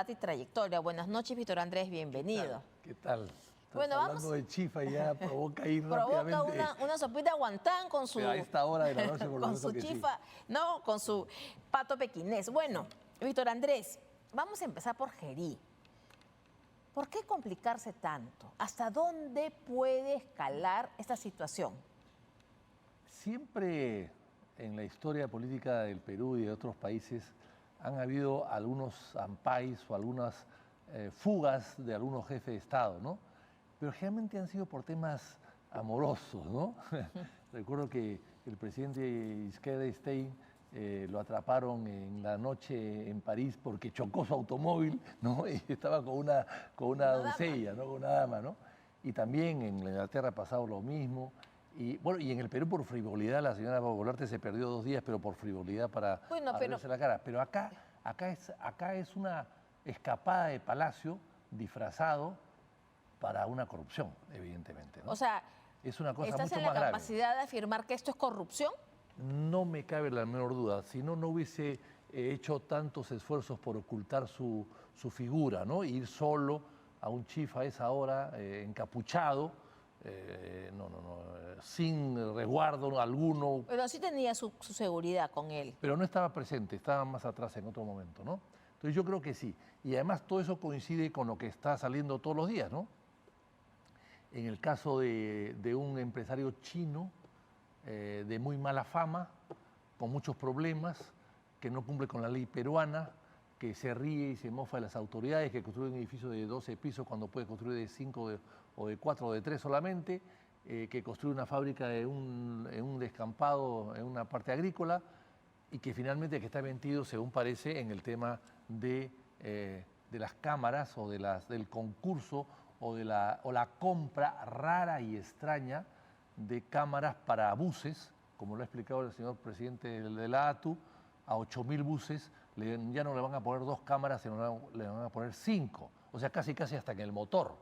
y trayectoria. Buenas noches, Víctor Andrés, bienvenido. ¿Qué tal? Bueno, hablando de chifa y ya provoca ir provoca rápidamente. una sopita guantán con su... Pero a esta hora de la noche, por lo con menos su que chifa, sí. no, con su pato pequinés. Bueno, Víctor Andrés, vamos a empezar por Gerí. ¿Por qué complicarse tanto? ¿Hasta dónde puede escalar esta situación? Siempre en la historia política del Perú y de otros países han habido algunos ampais o algunas fugas de algunos jefes de Estado, ¿no? Pero generalmente han sido por temas amorosos, ¿no? Recuerdo que el presidente Giscard d'Estaing lo atraparon en la noche en París porque chocó su automóvil, ¿no? Y estaba con una doncella, ¿no? Con una dama, ¿no? Y también en Inglaterra ha pasado lo mismo. Y bueno, y en el Perú por frivolidad, la señora Boluarte se perdió 2 días, pero por frivolidad para arreglarse la cara. Pero acá es una escapada de Palacio disfrazado para una corrupción, evidentemente, ¿no? O sea, es una cosa ¿estás mucho en la más grave. capacidad de afirmar que esto es corrupción? No me cabe la menor duda. Si no, no hubiese hecho tantos esfuerzos por ocultar su figura, ¿no? Ir solo a un chief a esa hora, encapuchado, sin resguardo alguno. Pero sí tenía su seguridad con él. Pero no estaba presente, estaba más atrás en otro momento, ¿no? Entonces yo creo que sí. Y además todo eso coincide con lo que está saliendo todos los días, ¿no? En el caso de un empresario chino de muy mala fama, con muchos problemas, que no cumple con la ley peruana, que se ríe y se mofa de las autoridades, que construye un edificio de 12 pisos cuando puede construir de 5 o de 4 o de 3 solamente, que construye una fábrica en un descampado, en una parte agrícola, y que finalmente que está metido, según parece, en el tema de las cámaras o del concurso o la compra rara y extraña de cámaras para buses, como lo ha explicado el señor presidente de la ATU, a 8.000 buses ya no le van a poner 2 cámaras, sino le van a poner 5, o sea, casi hasta en el motor.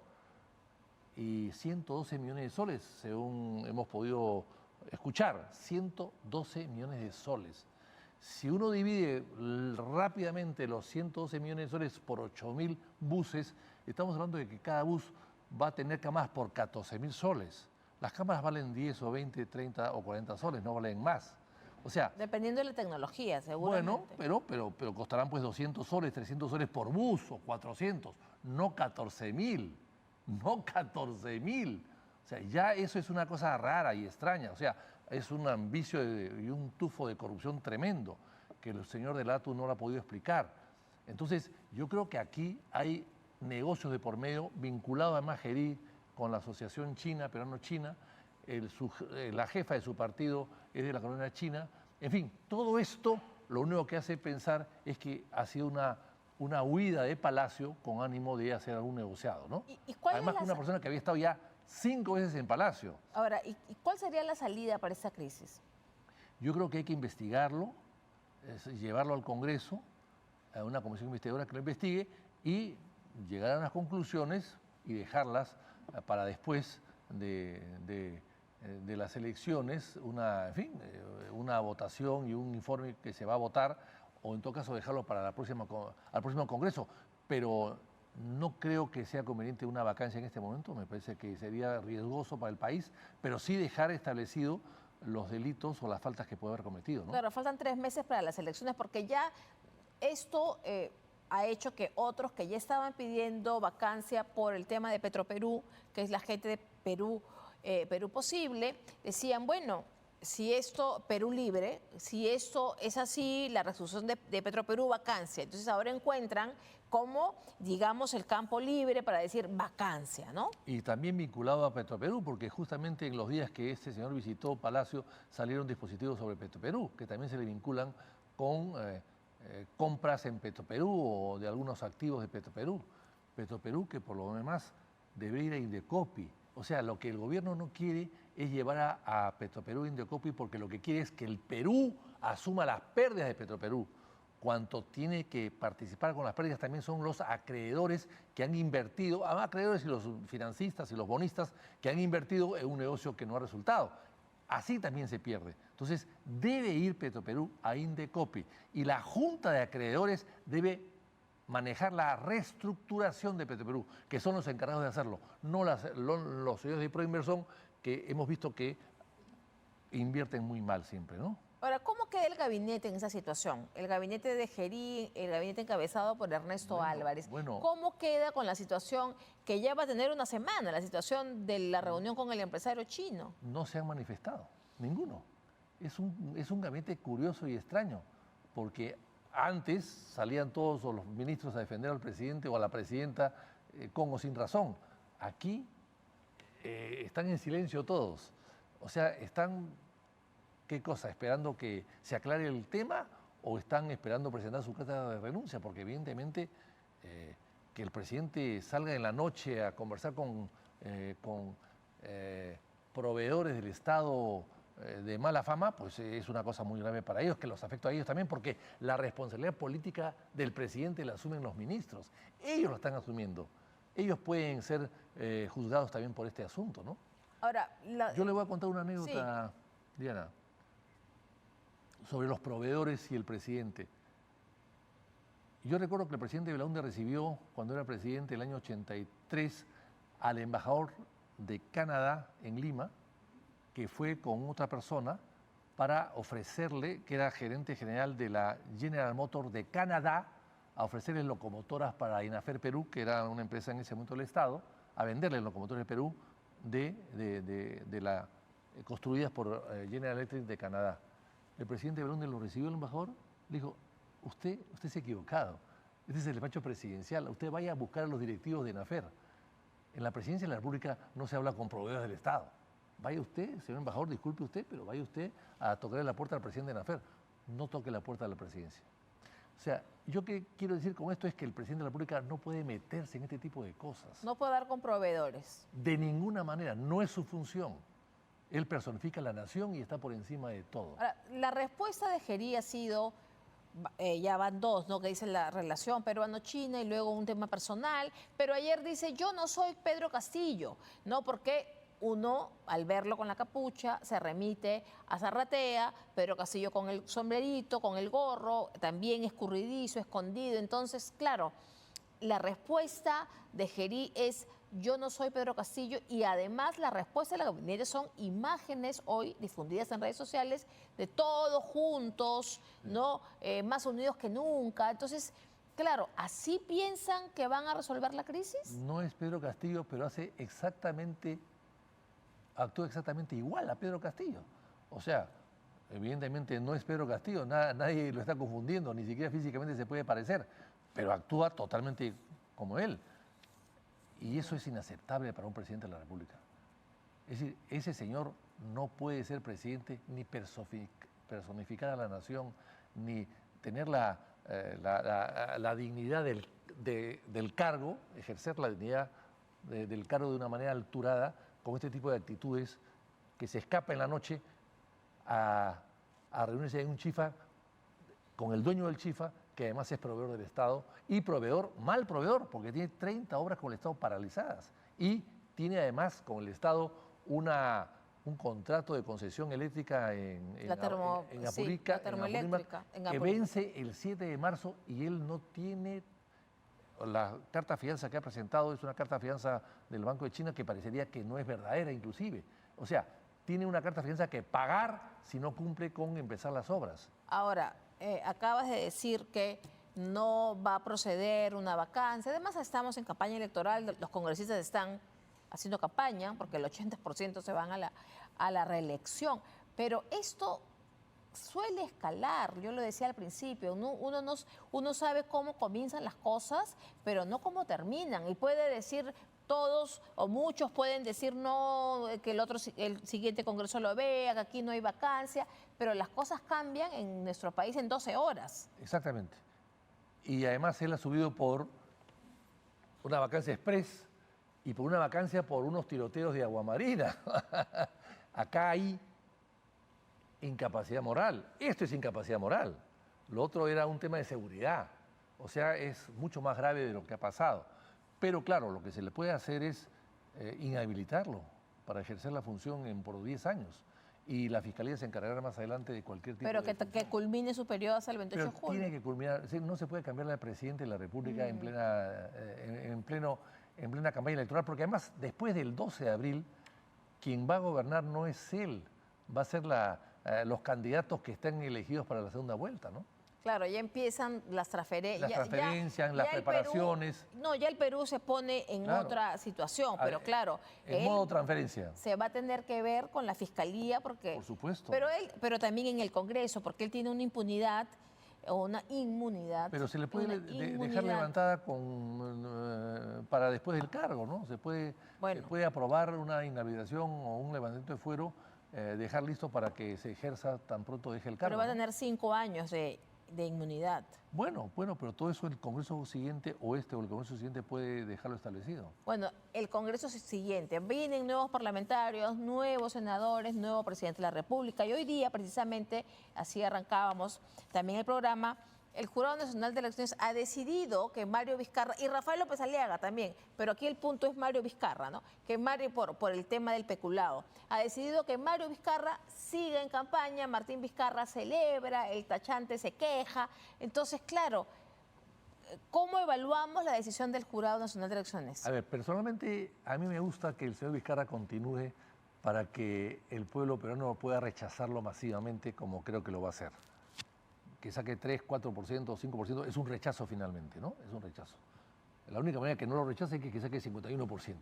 Y 112 millones de soles, según hemos podido escuchar, 112 millones de soles. Si uno divide rápidamente los 112 millones de soles por 8.000 buses, estamos hablando de que cada bus va a tener cámaras por 14.000 soles. Las cámaras valen 10 o 20, 30 o 40 soles, no valen más. O sea... Dependiendo de la tecnología, seguramente. Bueno, pero costarán pues 200 soles, 300 soles por bus o 400, no 14.000, no 14.000. O sea, ya eso es una cosa rara y extraña. O sea, es un ambicio y un tufo de corrupción tremendo que el señor de la ATU no lo ha podido explicar. Entonces, yo creo que aquí hay negocios de por medio vinculados además Gerí con la Asociación China, Peruano-China, la jefa de su partido es de la colonia china. En fin, todo esto lo único que hace pensar es que ha sido una huida de Palacio con ánimo de hacer algún negociado, ¿no? Además, una persona que había estado ya 5 veces en Palacio. Ahora, ¿y cuál sería la salida para esta crisis? Yo creo que hay que investigarlo, llevarlo al Congreso, a una comisión investigadora que lo investigue y llegar a unas conclusiones y dejarlas para después de las elecciones, una votación y un informe que se va a votar, o en todo caso dejarlo para al próximo Congreso. Pero no creo que sea conveniente una vacancia en este momento, me parece que sería riesgoso para el país, pero sí dejar establecido los delitos o las faltas que puede haber cometido, ¿no? Claro, faltan 3 meses para las elecciones, porque ya esto ha hecho que otros que ya estaban pidiendo vacancia por el tema de Petroperú, que es la gente de Perú Posible, decían, bueno, si esto, Perú Libre, si esto es así, la resolución de Petroperú, vacancia. Entonces ahora encuentran como, digamos, el campo libre para decir vacancia, ¿no? Y también vinculado a Petroperú, porque justamente en los días que este señor visitó Palacio salieron dispositivos sobre Petroperú, que también se le vinculan con compras en Petroperú o de algunos activos de Petroperú. Petroperú que por lo demás debería ir a Indecopi. O sea, lo que el gobierno no quiere es llevar a Petroperú a Indecopi porque lo que quiere es que el Perú asuma las pérdidas de Petroperú. Cuanto tiene que participar con las pérdidas también son los acreedores que han invertido, acreedores y los financistas y los bonistas que han invertido en un negocio que no ha resultado. Así también se pierde. Entonces, debe ir Petroperú a Indecopi y la Junta de Acreedores debe manejar la reestructuración de Petroperú, que son los encargados de hacerlo, no los señores de Proinversón, que hemos visto que invierten muy mal siempre, ¿no? Ahora, ¿cómo queda el gabinete en esa situación? El gabinete de Gerí, el gabinete encabezado por Ernesto Álvarez. ¿Cómo queda con la situación que ya va a tener una semana, la situación de la reunión con el empresario chino? No se han manifestado, ninguno. Es un gabinete curioso y extraño, porque antes salían todos los ministros a defender al presidente o a la presidenta con o sin razón. Aquí están en silencio todos. O sea, están... ¿Qué cosa? ¿Esperando que se aclare el tema o están esperando presentar su carta de renuncia? Porque evidentemente que el presidente salga en la noche a conversar con proveedores del Estado de mala fama, pues es una cosa muy grave para ellos, que los afecta a ellos también, porque la responsabilidad política del presidente la asumen los ministros. Ellos lo están asumiendo. Ellos pueden ser juzgados también por este asunto, ¿no? Ahora, yo le voy a contar una anécdota, sí, Diana, sobre los proveedores y el presidente. Yo recuerdo que el presidente Belaúnde recibió, cuando era presidente, el año 83, al embajador de Canadá en Lima, que fue con otra persona para ofrecerle, que era gerente general de la General Motors de Canadá, a ofrecerle locomotoras para INAFER Perú, que era una empresa en ese momento del Estado, a venderle locomotoras de Perú construidas por General Electric de Canadá. El presidente Belaúnde lo recibió el embajador, le dijo, usted se ha equivocado, este es el despacho presidencial, usted vaya a buscar a los directivos de INAFER. En la presidencia de la República no se habla con proveedores del Estado. Vaya usted, señor embajador, disculpe usted, pero vaya usted a tocarle la puerta al presidente de INAFER. No toque la puerta de la presidencia. O sea, yo qué quiero decir con esto es que el presidente de la República no puede meterse en este tipo de cosas. No puede dar con proveedores. De ninguna manera, no es su función. Él personifica a la nación y está por encima de todo. Ahora, la respuesta de Gerí ha sido, ya van dos, ¿no? Que dice la relación peruano-china y luego un tema personal, pero ayer dice, yo no soy Pedro Castillo, ¿no? Porque uno, al verlo con la capucha, se remite a Zarratea, Pedro Castillo con el sombrerito, con el gorro, también escurridizo, escondido. Entonces, claro, la respuesta de Gerí es, yo no soy Pedro Castillo, y además la respuesta de la gabinete son imágenes hoy difundidas en redes sociales de todos juntos, ¿no? Más unidos que nunca. Entonces, claro, ¿así piensan que van a resolver la crisis? No es Pedro Castillo, pero actúa exactamente igual a Pedro Castillo. O sea, evidentemente no es Pedro Castillo, nadie lo está confundiendo, ni siquiera físicamente se puede parecer, pero actúa totalmente como él. Y eso es inaceptable para un presidente de la República. Es decir, ese señor no puede ser presidente ni personificar a la nación, ni tener la dignidad del cargo, ejercer la dignidad del cargo de una manera alturada, con este tipo de actitudes, que se escapa en la noche a reunirse en un chifa con el dueño del chifa, que además es proveedor del Estado, y mal proveedor, porque tiene 30 obras con el Estado paralizadas, y tiene además con el Estado un contrato de concesión eléctrica en Apurica, que vence el 7 de marzo, y él no tiene... La carta fianza que ha presentado es una carta fianza del Banco de China que parecería que no es verdadera inclusive. O sea, tiene una carta fianza que pagar si no cumple con empezar las obras. Ahora, acabas de decir que no va a proceder una vacancia. Además, estamos en campaña electoral, los congresistas están haciendo campaña porque el 80% se van a la reelección. Pero esto suele escalar, yo lo decía al principio, uno sabe cómo comienzan las cosas, pero no cómo terminan. Y puede decir, todos o muchos pueden decir no, que el siguiente congreso lo vea, que aquí no hay vacancia, pero las cosas cambian en nuestro país en 12 horas. Exactamente. Y además él ha subido por una vacancia express y por una vacancia por unos tiroteos de Aguamarina. Acá hay incapacidad moral. Esto es incapacidad moral. Lo otro era un tema de seguridad. O sea, es mucho más grave de lo que ha pasado. Pero claro, lo que se le puede hacer es inhabilitarlo para ejercer la función por 10 años. y la Fiscalía se encargará más adelante de cualquier tipo Pero de... que culmine su periodo hasta el 28 Pero de julio. tiene que culminar, es decir, no se puede cambiar al presidente de la República en plena campaña electoral, porque además después del 12 de abril, quien va a gobernar no es él, va a ser los candidatos que están elegidos para la segunda vuelta, ¿no? Claro, ya empiezan las transferencias. Las transferencias, las preparaciones. No, ya el Perú se pone en Claro. otra situación, pero claro. En modo transferencia. Se va a tener que ver con la Fiscalía porque... Por supuesto. Pero también en el Congreso, porque él tiene una impunidad o una inmunidad. Pero se le puede dejar levantada para después del cargo, ¿no? Se puede aprobar una inhabilitación o un levantamiento de fuero, dejar listo para que se ejerza tan pronto deje el cargo. Pero va a tener 5 años de inmunidad. Bueno, pero todo eso el Congreso siguiente o el Congreso siguiente puede dejarlo establecido. Bueno, el Congreso siguiente, vienen nuevos parlamentarios, nuevos senadores, nuevo presidente de la República y hoy día precisamente, así arrancábamos también el programa, el Jurado Nacional de Elecciones ha decidido que Mario Vizcarra, y Rafael López Aliaga también, pero aquí el punto es Mario Vizcarra, ¿no? Que Mario, por el tema del peculado, ha decidido que Mario Vizcarra siga en campaña, Martín Vizcarra celebra, el tachante se queja. Entonces, claro, ¿cómo evaluamos la decisión del Jurado Nacional de Elecciones? A ver, personalmente a mí me gusta que el señor Vizcarra continúe para que el pueblo peruano pueda rechazarlo masivamente como creo que lo va a hacer. Que saque 3, 4%, 5%, es un rechazo finalmente, ¿no? Es un rechazo. La única manera que no lo rechace es que saque 51%.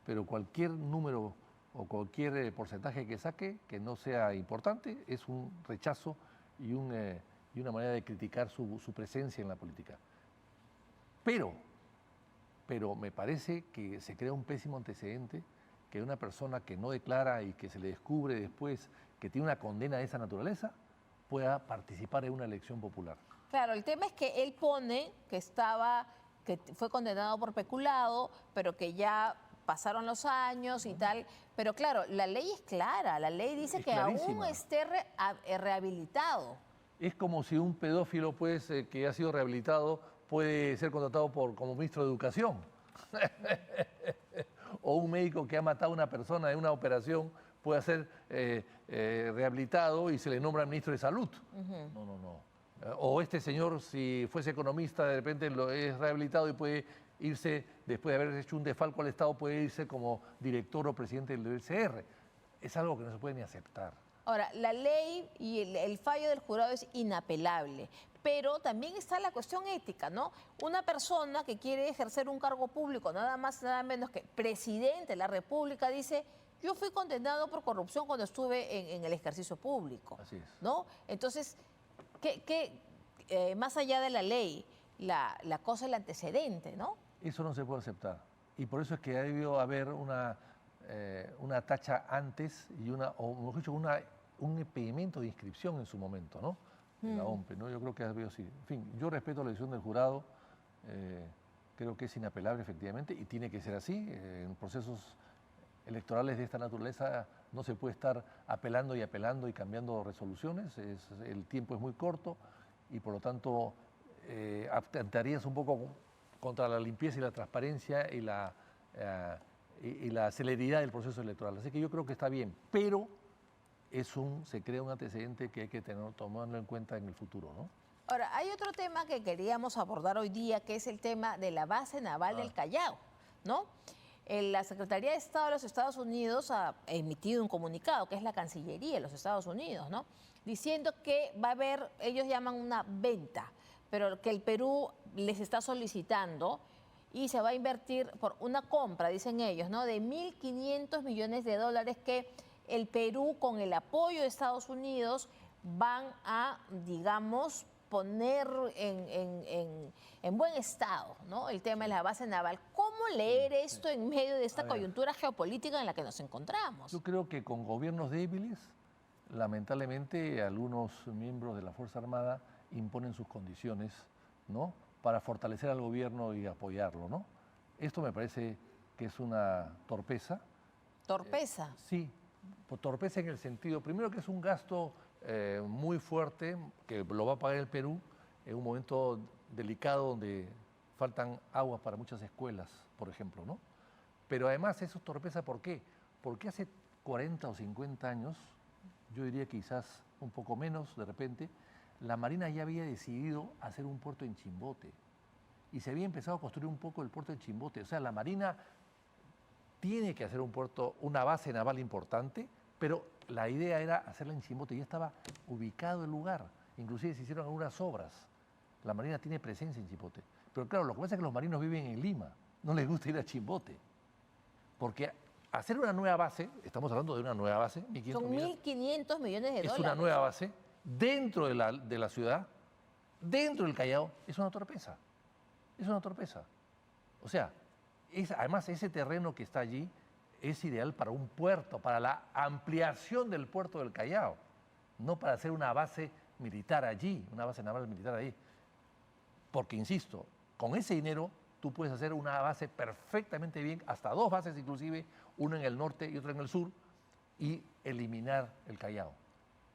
Pero cualquier número o cualquier porcentaje que saque, que no sea importante, es un rechazo y una manera de criticar su presencia en la política. Pero me parece que se crea un pésimo antecedente que una persona que no declara y que se le descubre después que tiene una condena de esa naturaleza, pueda participar en una elección popular. Claro, el tema es que él pone que fue condenado por peculado, pero que ya pasaron los años y tal. Pero claro, la ley es clara, la ley dice que aún esté rehabilitado. Es como si un pedófilo, pues, que ha sido rehabilitado, puede ser contratado como ministro de Educación. O un médico que ha matado a una persona en una operación puede ser rehabilitado y se le nombra ministro de Salud. No. O este señor, si fuese economista, de repente es rehabilitado y puede irse, después de haber hecho un desfalco al Estado, puede irse como director o presidente del CR. Es algo que no se puede ni aceptar. Ahora, la ley y el fallo del jurado es inapelable, pero también está la cuestión ética, ¿no? Una persona que quiere ejercer un cargo público, nada más, nada menos que presidente de la República, dice: yo fui condenado por corrupción cuando estuve en el ejercicio público. Así es. ¿No? Entonces, más allá de la ley, la cosa es el antecedente, ¿no? Eso no se puede aceptar. Y por eso es que ha debido haber una tacha antes y o mejor dicho, un impedimento de inscripción en su momento, ¿no? En la OMPE, ¿no? Yo creo que ha habido así. En fin, yo respeto la decisión del jurado, creo que es inapelable efectivamente y tiene que ser así. En procesos electorales de esta naturaleza no se puede estar apelando y cambiando resoluciones, el tiempo es muy corto y por lo tanto atentarías un poco contra la limpieza y la transparencia y la celeridad del proceso electoral. Así que yo creo que está bien, pero se crea un antecedente que hay que tomarlo en cuenta en el futuro, ¿no? Ahora, hay otro tema que queríamos abordar hoy día, que es el tema de la base naval del Callao, ¿no? La Secretaría de Estado de los Estados Unidos ha emitido un comunicado, que es la Cancillería de los Estados Unidos, ¿no? Diciendo que va a haber, ellos llaman una venta, pero que el Perú les está solicitando y se va a invertir por una compra, dicen ellos, ¿no? De 1.500 millones de dólares que el Perú, con el apoyo de Estados Unidos, van a, digamos, poner en buen estado, ¿no? El tema de la base naval. ¿Cómo leer esto en medio de esta coyuntura geopolítica en la que nos encontramos? Yo creo que con gobiernos débiles, lamentablemente, algunos miembros de la Fuerza Armada imponen sus condiciones, ¿no? Para fortalecer al gobierno y apoyarlo, ¿no? Esto me parece que es una torpeza. ¿Torpeza? Sí, torpeza en el sentido, primero que es un gasto muy fuerte, que lo va a pagar el Perú en un momento delicado donde faltan aguas para muchas escuelas, por ejemplo, ¿no? Pero además eso es torpeza, ¿por qué? Porque hace 40 o 50 años yo diría quizás un poco menos de repente, la Marina ya había decidido hacer un puerto en Chimbote y se había empezado a construir un poco el puerto en Chimbote. O sea, la Marina tiene que hacer un puerto, una base naval importante, pero la idea era hacerla en Chimbote. Ya estaba ubicado el lugar, inclusive se hicieron algunas obras. La Marina tiene presencia en Chimbote. Pero claro, lo que pasa es que los marinos viven en Lima, no les gusta ir a Chimbote. Porque hacer una nueva base, estamos hablando de una nueva base, Son 1.500 millones de dólares. es una nueva base, dentro de la ciudad, dentro del Callao, es una torpeza. Es una torpeza. O sea, además ese terreno que está allí es ideal para un puerto, para la ampliación del puerto del Callao, no para hacer una base militar allí, una base naval militar allí. Porque, insisto, con ese dinero tú puedes hacer una base perfectamente bien, hasta 2 bases inclusive, una en el norte y otra en el sur, y eliminar el Callao.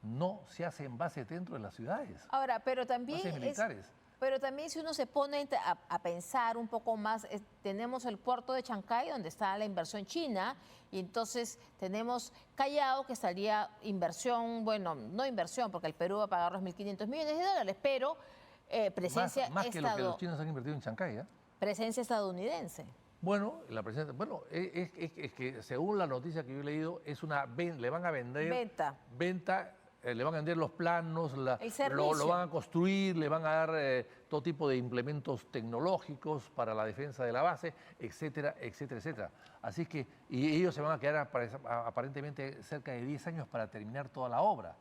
No se hacen bases dentro de las ciudades. Ahora, pero también bases militares. Pero también si uno se pone a pensar un poco más, tenemos el puerto de Chancay, donde está la inversión china, y entonces tenemos Callao, que estaría inversión, bueno, no inversión, porque el Perú va a pagar los 1.500 millones de dólares, pero presencia más que lo que los chinos han invertido en Chancay, ¿eh? Presencia estadounidense. Bueno, la presencia, bueno, es que según la noticia que yo he leído, le van a vender... Venta. Le van a vender los planos, lo van a construir, le van a dar todo tipo de implementos tecnológicos para la defensa de la base, etcétera, etcétera, etcétera. Así que, y ellos se van a quedar aparentemente cerca de 10 años para terminar toda la obra.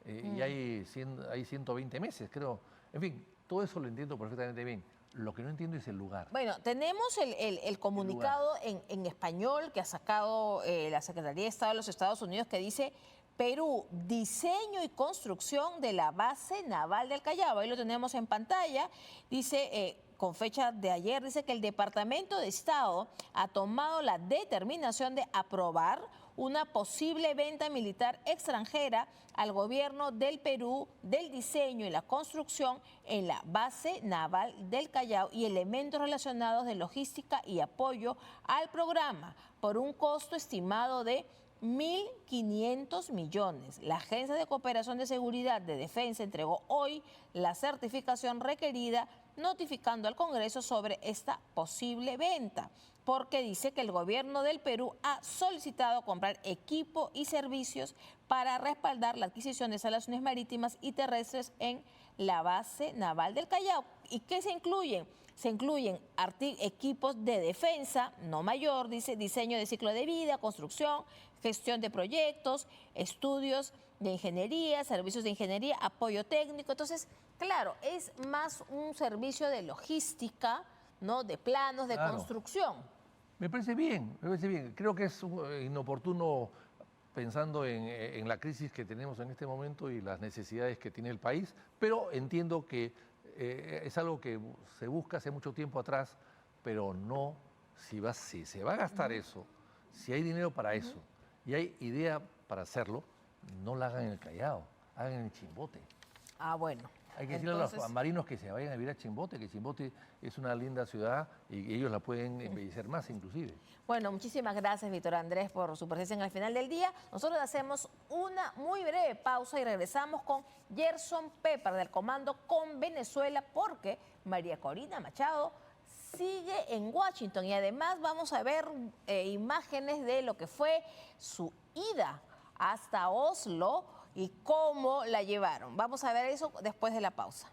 Y hay 120 meses, creo. En fin, todo eso lo entiendo perfectamente bien. Lo que no entiendo es el lugar. Bueno, tenemos el comunicado en español que ha sacado la Secretaría de Estado de los Estados Unidos que dice: Perú, diseño y construcción de la base naval del Callao. Ahí lo tenemos en pantalla. Dice, con fecha de ayer, dice que el Departamento de Estado ha tomado la determinación de aprobar una posible venta militar extranjera al gobierno del Perú del diseño y la construcción en la base naval del Callao y elementos relacionados de logística y apoyo al programa por un costo estimado de 1.500 millones. La Agencia de Cooperación de Seguridad de Defensa entregó hoy la certificación requerida, notificando al Congreso sobre esta posible venta, porque dice que el gobierno del Perú ha solicitado comprar equipo y servicios para respaldar la adquisición de instalaciones marítimas y terrestres en la base naval del Callao. ¿Y qué se incluyen? Se incluyen equipos de defensa, no mayor, dice, diseño de ciclo de vida, construcción, gestión de proyectos, estudios de ingeniería, servicios de ingeniería, apoyo técnico. Entonces, claro, es más un servicio de logística, ¿no? De planos, de construcción. Me parece bien, me parece bien. Creo que es inoportuno pensando en la crisis que tenemos en este momento y las necesidades que tiene el país, pero entiendo que es algo que se busca hace mucho tiempo atrás, pero no, si se va a gastar eso, si hay dinero para eso y hay idea para hacerlo, no la hagan en el Callao, hagan en Chimbote. Ah, bueno. Hay que decirle a los marinos que se vayan a vivir a Chimbote, que Chimbote es una linda ciudad y ellos la pueden embellecer más inclusive. Bueno, muchísimas gracias, Víctor Andrés, por su presencia en el final del día. Nosotros hacemos una muy breve pausa y regresamos con Gerson Pepper del Comando con Venezuela, porque María Corina Machado sigue en Washington y además vamos a ver imágenes de lo que fue su ida hasta Oslo y cómo la llevaron. Vamos a ver eso después de la pausa.